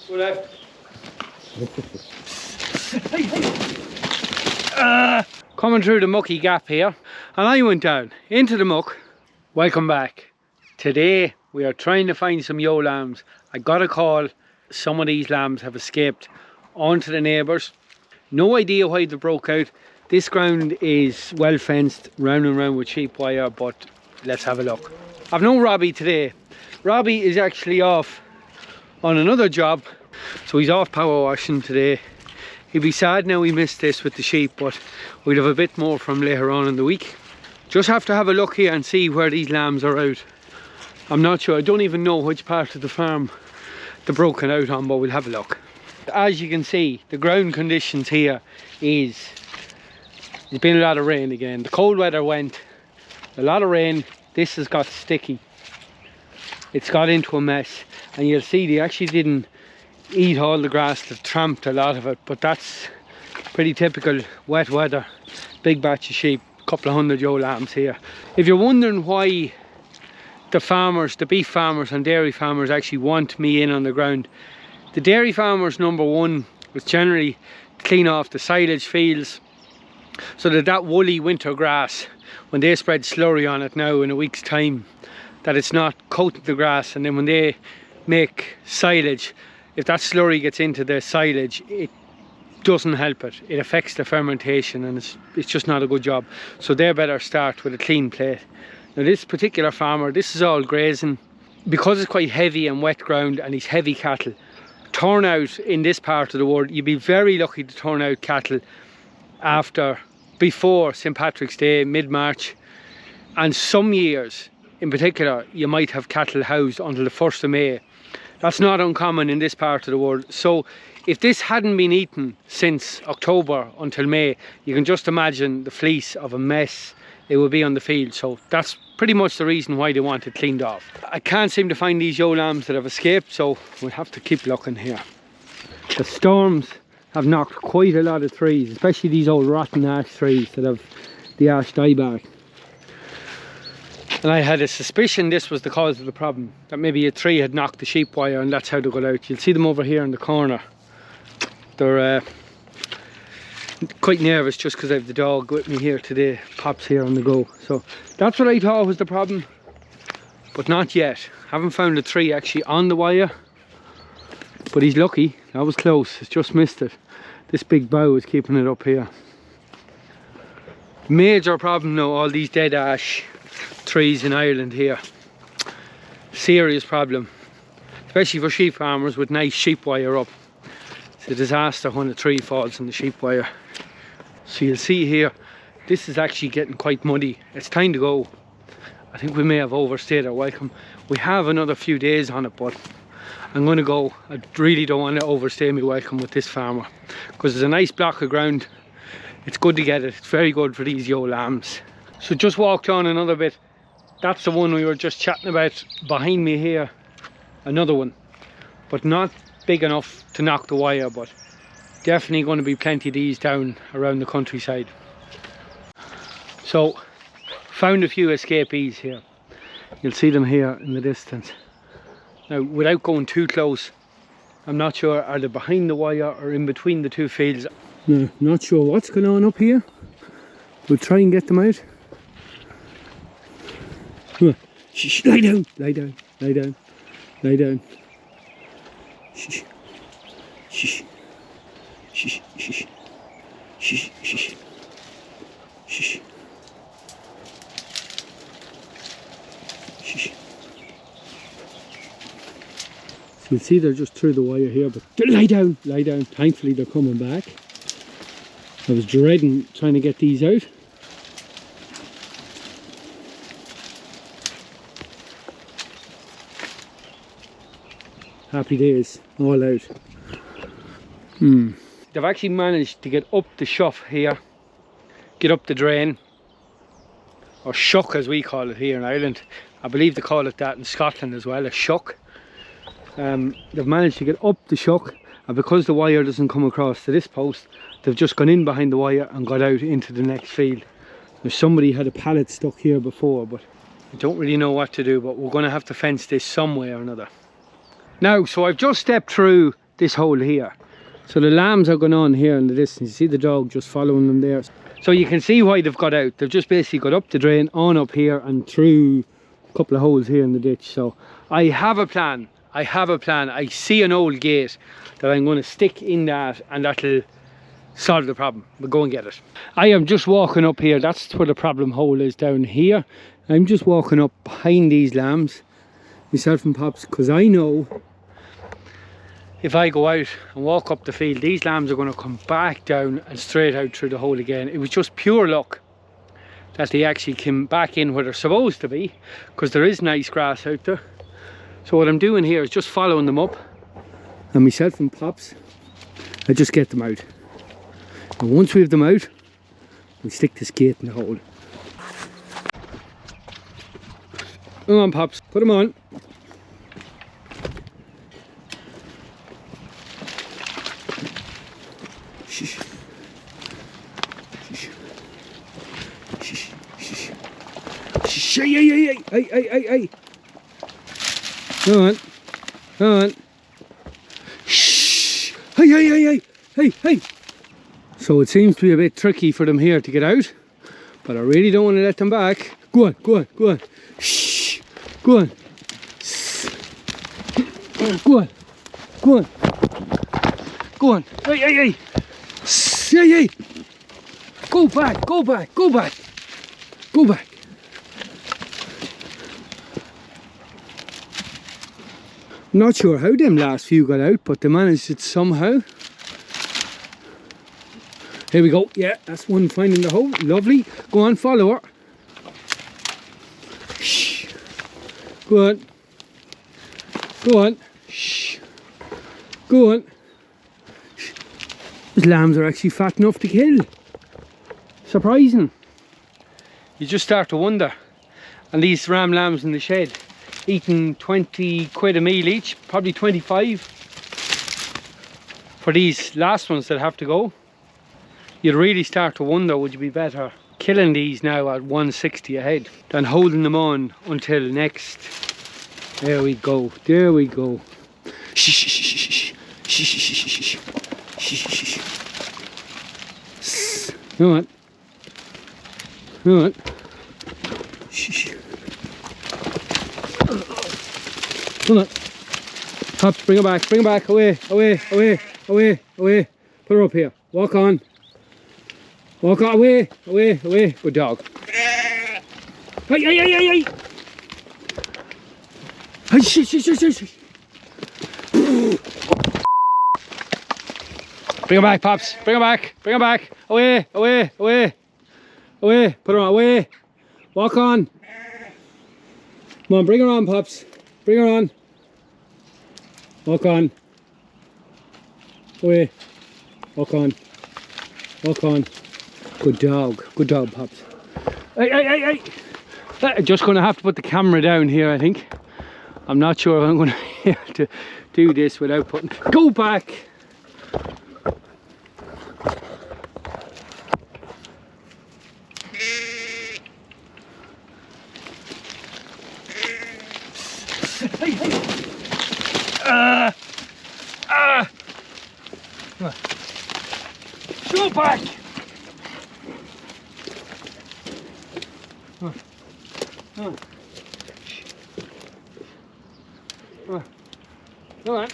Go left. Coming through the mucky gap here, and I went down into the muck. Welcome back. Today we are trying to find some Ewe lambs. I got a call. Some of these lambs have escaped onto the neighbours. No idea why they broke out. This ground is well fenced round and round with sheep wire, but let's have a look. I've no Robbie today. Robbie is actually off on another job, so he's off power washing today. He'd be sad now we missed this with the sheep, but we'll have a bit more from later on in the week. Just have to have a look here and see where these lambs are out. I'm not sure, I don't even know which part of the farm they're broken out on, but we'll have a look. As you can see, the ground conditions here there's been a lot of rain again. The cold weather went, a lot of rain. This has got sticky. It's got into a mess, and you'll see they actually didn't eat all the grass. They've tramped a lot of it, but that's pretty typical wet weather. Big batch of sheep, a couple of hundred Ewe lambs here. If you're wondering why the farmers, the beef farmers and dairy farmers actually want me in on the ground, the dairy farmers, number one, is generally to clean off the silage fields so that woolly winter grass, when they spread slurry on it now in a week's time, that it's not coating the grass, and then when they make silage, if that slurry gets into the silage, it doesn't help it. It affects the fermentation, and it's just not a good job. So they better start with a clean plate. Now this particular farmer, this is all grazing. Because it's quite heavy and wet ground and he's heavy cattle, turnout in this part of the world, you'd be very lucky to turn out cattle before St. Patrick's Day, mid-March. And some years in particular, you might have cattle housed until the 1st of May. That's not uncommon in this part of the world. So if this hadn't been eaten since October until May, you can just imagine the fleece of a mess it would be on the field. So that's pretty much the reason why they want it cleaned off. I can't seem to find these Ewe lambs that have escaped, so we'll have to keep looking here. The storms have knocked quite a lot of trees, especially these old rotten ash trees that have the ash dieback. And I had a suspicion this was the cause of the problem, that maybe a tree had knocked the sheep wire and that's how they got out. You'll see them over here in the corner. They're quite nervous just because I have the dog with me here today. Pop's here on the go. So that's what I thought was the problem, but not yet. Haven't found a tree actually on the wire, but he's lucky. That was close, it's just missed it. This big bough is keeping it up here. Major problem now, all these dead ash trees in Ireland here. Serious problem, especially for sheep farmers with nice sheep wire up. It's a disaster when a tree falls in the sheep wire. So you'll see here, this is actually getting quite muddy. It's time to go. I think we may have overstayed our welcome. We have another few days on it, but I'm going to go. I really don't want to overstay my welcome with this farmer, because there's a nice block of ground. It's good to get it. It's very good for these Ewe lambs. So just walked on another bit. That's the one we were just chatting about behind me here. Another one, but not big enough to knock the wire, but definitely going to be plenty of these down around the countryside. So found a few escapees here. You'll see them here in the distance. Now without going too close, I'm not sure, are they behind the wire or in between the two fields? No, not sure what's going on up here. We'll try and get them out. Come on. Shh, lie down, lie down, lie down, lie down. Shh, shh, shh, shh, shh, shh, shh, shh. So you'll see they're just through the wire here, but lie down, lie down. Thankfully they're coming back. I was dreading trying to get these out. Happy days, all out. They've actually managed to get up the shuff here, get up the drain, or shuck as we call it here in Ireland. I believe they call it that in Scotland as well, a shuck. They've managed to get up the shuck, and because the wire doesn't come across to this post, they've just gone in behind the wire and got out into the next field. Now somebody had a pallet stuck here before, but I don't really know what to do, but we're going to have to fence this some way or another. Now, so I've just stepped through this hole here. So the lambs are going on here in the distance. You see the dog just following them there. So you can see why they've got out. They've just basically got up the drain, on up here and through a couple of holes here in the ditch. So I have a plan. I have a plan. I see an old gate that I'm going to stick in that, and that'll solve the problem. We'll go and get it. I am just walking up here. That's where the problem hole is, down here. I'm just walking up behind these lambs, myself and Pops, because I know if I go out and walk up the field, these lambs are going to come back down and straight out through the hole again. It was just pure luck that they actually came back in where they're supposed to be, because there is nice grass out there. So what I'm doing here is just following them up, and myself and Pops, I just get them out. And once we have them out, we stick this gate in the hole. Come on, Pops, put them on. Shh. Shh. Shh. Shh. Shh. Hey. Come on. Come on. Shh. Hey. So it seems to be a bit tricky for them here to get out, but I really don't want to let them back. Go on. Shh. Go on. Hey. Hey. Go back. Not sure how them last few got out, but they managed it somehow. Here we go. Yeah, that's one finding the hole. Lovely. Go on, follow her. Shh. Go on. Shh. Go on. Shh. These lambs are actually fat enough to kill. Surprising. You just start to wonder. And these ram lambs in the shed, eating 20 quid a meal each, probably 25 for these last ones that have to go. You'd really start to wonder, would you be better killing these now at 160 a head than holding them on until next? There we go. Shh. Come on. Shh. Hold on. Pops, bring her back. Away. Put her up here. Walk on. Away. Good dog. Hey. Hey, shh. Bring her back, Pops. Bring her back. Away. Put her on. Away. Walk on. Come on, bring her on, Pops. Bring her on. Walk on. Away. Walk on. Good dog, Pops. Hey. I'm just going to have to put the camera down here, I think. I'm not sure if I'm going to be able to do this without putting... Go back! Go back! Come on. Go on.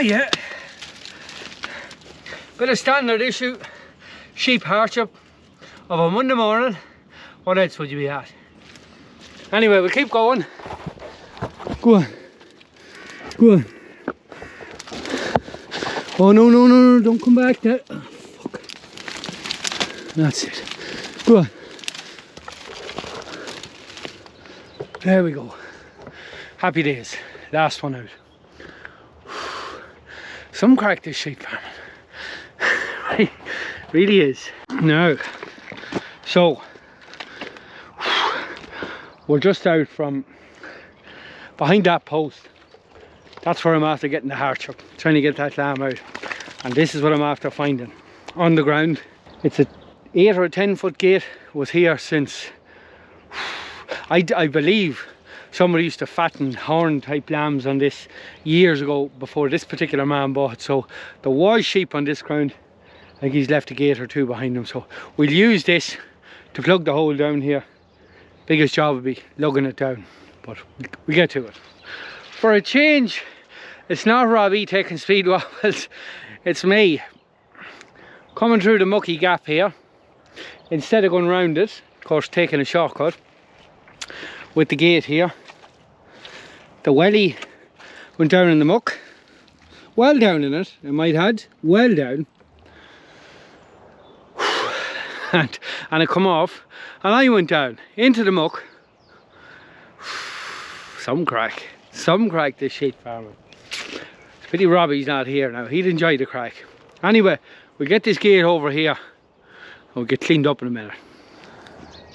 Yeah. Bit of standard issue sheep hardship of a Monday morning. What else would you be at? Anyway, we'll keep going. Go on. Oh no, don't come back now. Oh, fuck. That's it. Go on. There we go. Happy days. Last one out. Some crack this sheep farming. Really is. Now, so we're just out from behind that post. That's where I'm after getting the hardship, trying to get that lamb out. And this is what I'm after finding on the ground. It's a 8 or 10 foot gate was here since, I believe somebody used to fatten horn type lambs on this years ago before this particular man bought. So there was sheep on this ground. I think he's left a gate or two behind him, so we'll use this to plug the hole down here. Biggest job would be lugging it down, but we get to it. For a change, it's not Robbie taking speed wobbles, it's me coming through the mucky gap here. Instead of going round it, of course taking a shortcut with the gate here, the welly went down in the muck, well down in it, I might add, well down. And it come off, and I went down into the muck. Some crack this sheep farmer. It's a pity Robbie's not here now, he'd enjoy the crack. Anyway, we'll get this gate over here and we'll get cleaned up in a minute.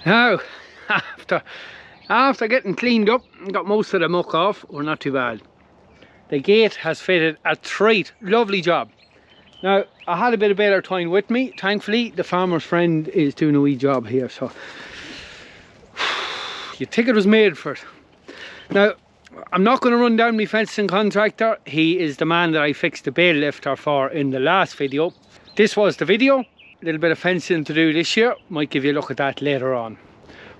Now, after getting cleaned up and got most of the muck off, we're not too bad. The gate has fitted a treat, lovely job. Now, I had a bit of better time with me. Thankfully, the farmer's friend is doing a wee job here, so you'd think it was made for it. Now, I'm not going to run down my fencing contractor. He is the man that I fixed the bale lifter for in the last video. This was the video. A little bit of fencing to do this year. Might give you a look at that later on.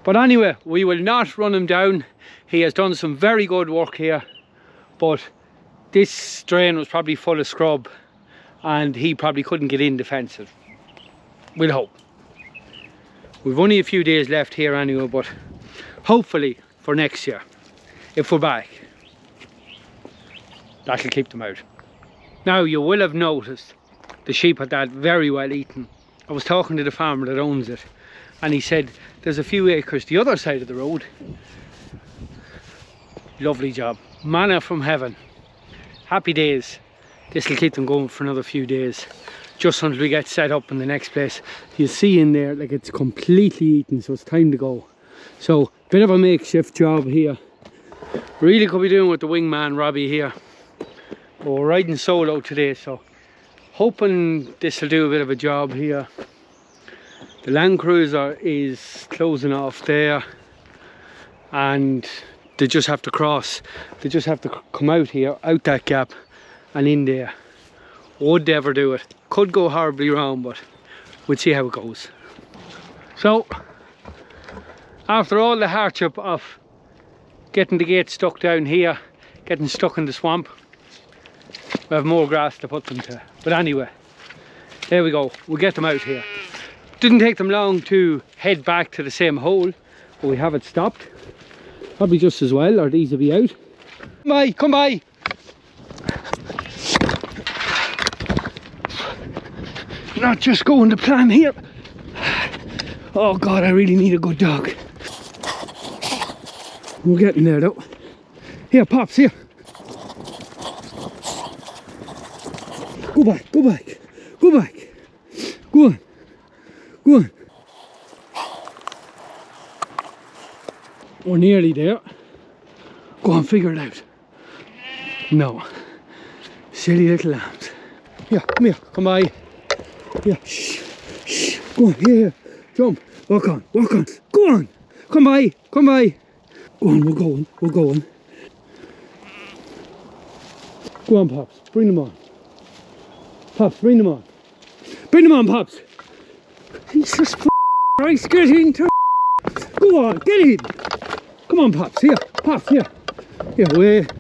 But anyway, we will not run him down. He has done some very good work here, but this drain was probably full of scrub and he probably couldn't get in the fences. We'll hope. We've only a few days left here anyway, but hopefully for next year, if we're back, that'll keep them out. Now, you will have noticed the sheep had that very well eaten. I was talking to the farmer that owns it, and he said there's a few acres the other side of the road. Lovely job, manna from heaven. Happy days. This will keep them going for another few days, just until we get set up in the next place. You see in there, like, it's completely eaten, so it's time to go. So, bit of a makeshift job here. Really could be doing with the wingman Robbie here. But we're riding solo today, so hoping this will do a bit of a job here. The Land Cruiser is closing off there, and they just have to cross. They just have to come out here, out that gap, and in there. Would they ever do it? Could go horribly wrong, but we'll see how it goes. So, after all the hardship of getting the gate stuck down here, getting stuck in the swamp, we have more grass to put them to. But anyway, there we go, we'll get them out here. Didn't take them long to head back to the same hole, but we have it stopped. Probably just as well, or these will be out. Come by, come by! Not just going to plan here. Oh God, I really need a good dog. We're getting there though. Here, Pops, here. Go back, go back, go back. Go on, go on. We're nearly there. Go on, figure it out. No. Silly little lambs. Here, come here, come by. Here, shh, shh. Go on, here, jump. Walk on, walk on. Go on, come by, come by. Go on, we're going, we're going. Go on, Pops, bring them on. Pops, bring them on. Bring them on, Pops. Jesus Christ, get into. Go on, get in. Come on, Pops, here, Pops, here. Here, wait.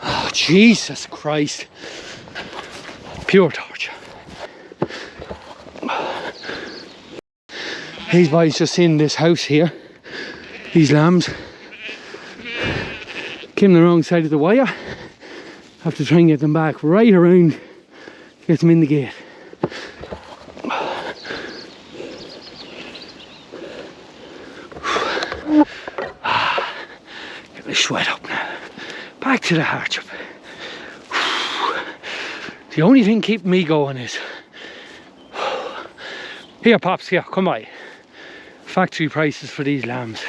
Oh, Jesus Christ. Pure torture. These boys just in this house here. These lambs came the wrong side of the wire. Have to try and get them back right around, get them in the gate. Get the sweat up now. Back to the hardship. The only thing keeping me going is, here Pops, here, come by. Factory prices for these lambs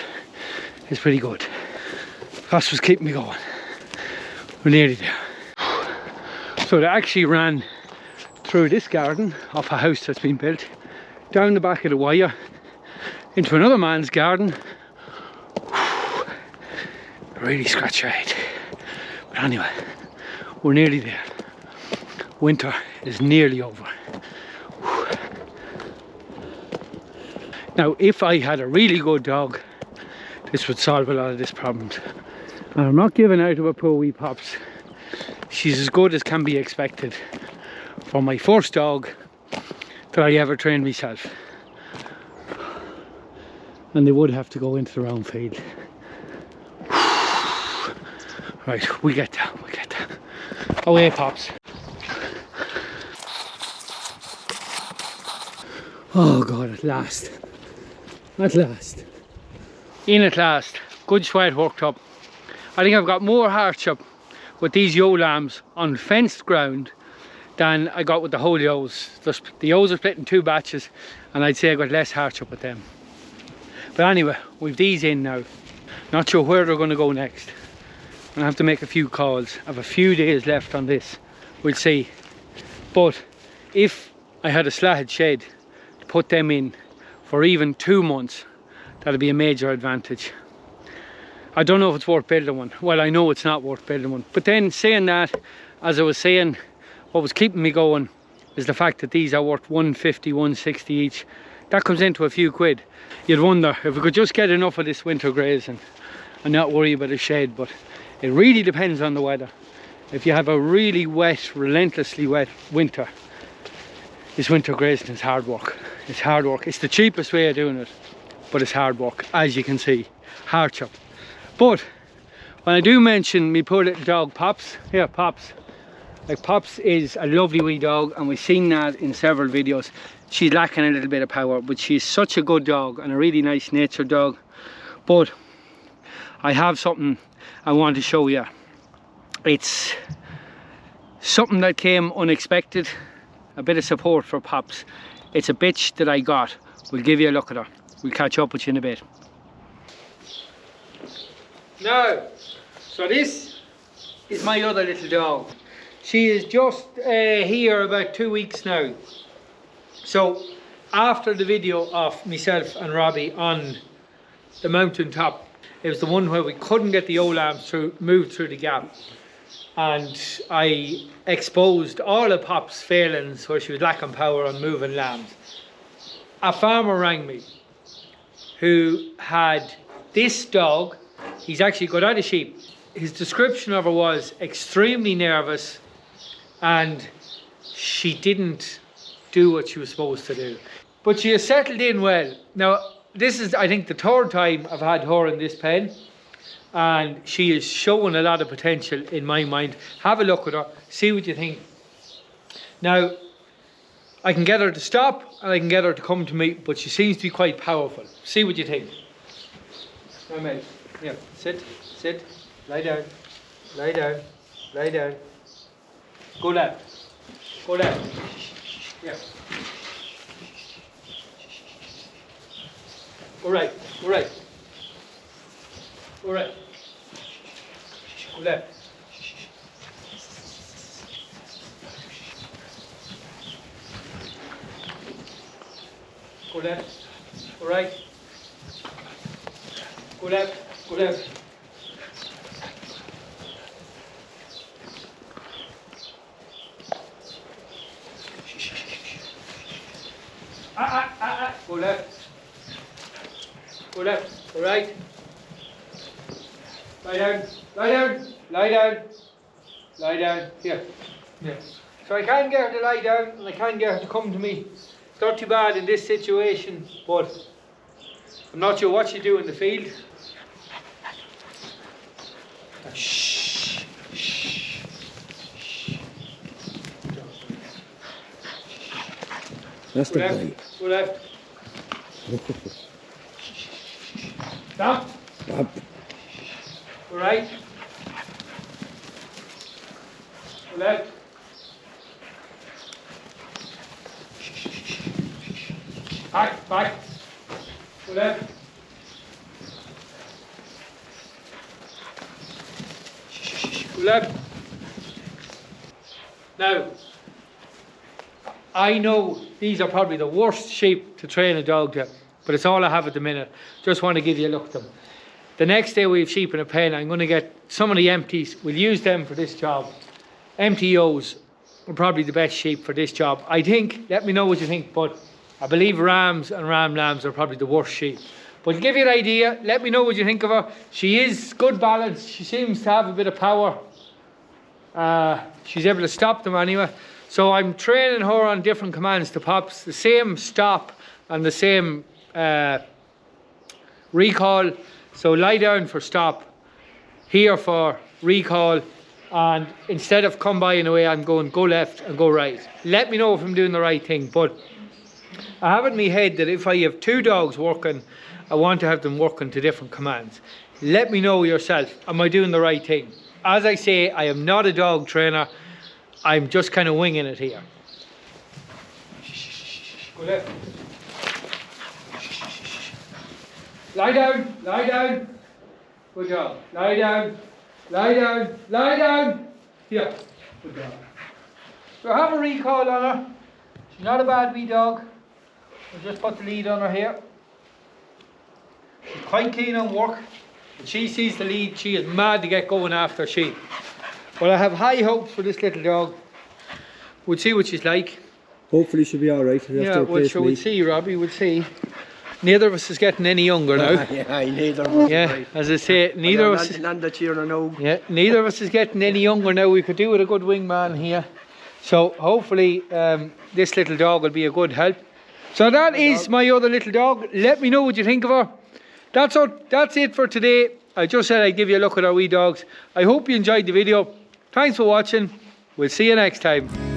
is pretty good. That's what's keeping me going. We're nearly there. So they actually ran through this garden off a house that's been built, down the back of the wire, into another man's garden. Really scratch your head. But anyway, we're nearly there. Winter is nearly over. Now, if I had a really good dog, this would solve a lot of these problems. And I'm not giving out about poor wee Pops. She's as good as can be expected for my first dog that I ever trained myself. And they would have to go into the round field. Right, we get there, we get there. Away, Pops. Oh God, at last. At last. In at last. Good sweat worked up. I think I've got more hardship with these ewe lambs on fenced ground than I got with the whole ewes. The ewes are split in two batches, and I'd say I got less hardship with them. But anyway, we've these in now. Not sure where they're going to go next. I have to make a few calls. I have a few days left on this. We'll see. But if I had a slatted shed to put them in for even 2 months, that'd be a major advantage. I don't know if it's worth building one. Well, I know it's not worth building one. But then saying that, as I was saying, what was keeping me going is the fact that these are worth 150, 160 each. That comes into a few quid. You'd wonder if we could just get enough of this winter grazing and not worry about a shed. But it really depends on the weather. If you have a really wet, relentlessly wet winter, this winter grazing is hard work. It's hard work. It's the cheapest way of doing it, but it's hard work, as you can see. Hardship. But when I do mention me poor little dog Pops, here Pops, like Pops is a lovely wee dog, and we've seen that in several videos. She's lacking a little bit of power, but she's such a good dog and a really nice natured dog. But I have something I want to show you. It's something that came unexpected, a bit of support for Pops. It's a bitch that I got. We'll give you a look at her. We'll catch up with you in a bit. Now, so this is my other little dog. She is just here about 2 weeks now. So after the video of myself and Robbie on the mountain top, it was the one where we couldn't get the ewe lambs moved through the gap, and I exposed all of Pop's failings where she was lacking power on moving lambs. A farmer rang me who had this dog. He's actually got out of sheep. His description of her was extremely nervous, and she didn't do what she was supposed to do. But she has settled in well. Now, this is, I think, the 3rd time I've had her in this pen, and she is showing a lot of potential in my mind. Have a look at her, see what you think. Now, I can get her to stop and I can get her to come to me, but she seems to be quite powerful. See what you think. Now, mate, here, sit, lie down, lie down, lie down. Go left, go left. Yeah. Go right, go right. Go right. Go left. Go left. Go right. Go left. Go left. Go left. Go left. Go right. Lie down. Lie down. Lie down. Lie down. Here. Here. So I can't get her to lie down, and I can't get her to come to me. It's not too bad in this situation, but I'm not sure what you do in the field. Shh. Shh. Shh. That's the way. Go left. Stop. Stop. Go right. Go left. Back, back. Go left. Go left. Now, I know these are probably the worst sheep to train a dog to, but it's all I have at the minute. Just want to give you a look at them. The next day we have sheep in a pen. I'm going to get some of the empties. We'll use them for this job. Empty ewes are probably the best sheep for this job. I think, let me know what you think, but I believe rams and ram lambs are probably the worst sheep. But to give you an idea, let me know what you think of her. She is good balance. She seems to have a bit of power. She's able to stop them anyway. So I'm training her on different commands to pops. The same stop and the same recall. So lie down for stop, here for recall, and instead of come by in a way, I'm going go left and go right. Let me know if I'm doing the right thing, but I have in my head that if I have two dogs working, I want to have them working to different commands. Let me know yourself, am I doing the right thing? As I say, I am not a dog trainer, I'm just kind of winging it here. Go left. Lie down, lie down. Good job. Lie down, lie down, lie down. Here. Good job. So I have a recall on her. She's not a bad wee dog. I'll just put the lead on her here. She's quite keen on work. When she sees the lead, she is mad to get going after sheep. Well, I have high hopes for this little dog. We'll see what she's like. Hopefully she'll be alright. Yeah, well, sure, we'll see, Robbie, we'll see. Neither of us is getting any younger now. Yeah, neither of us. Yeah, as I say, neither of us. Yeah, neither of us is getting any younger now. We could do with a good wingman here. So hopefully this little dog will be a good help. So that is my other little dog. Let me know what you think of her. That's it for today. I just said I'd give you a look at our wee dogs. I hope you enjoyed the video. Thanks for watching. We'll see you next time.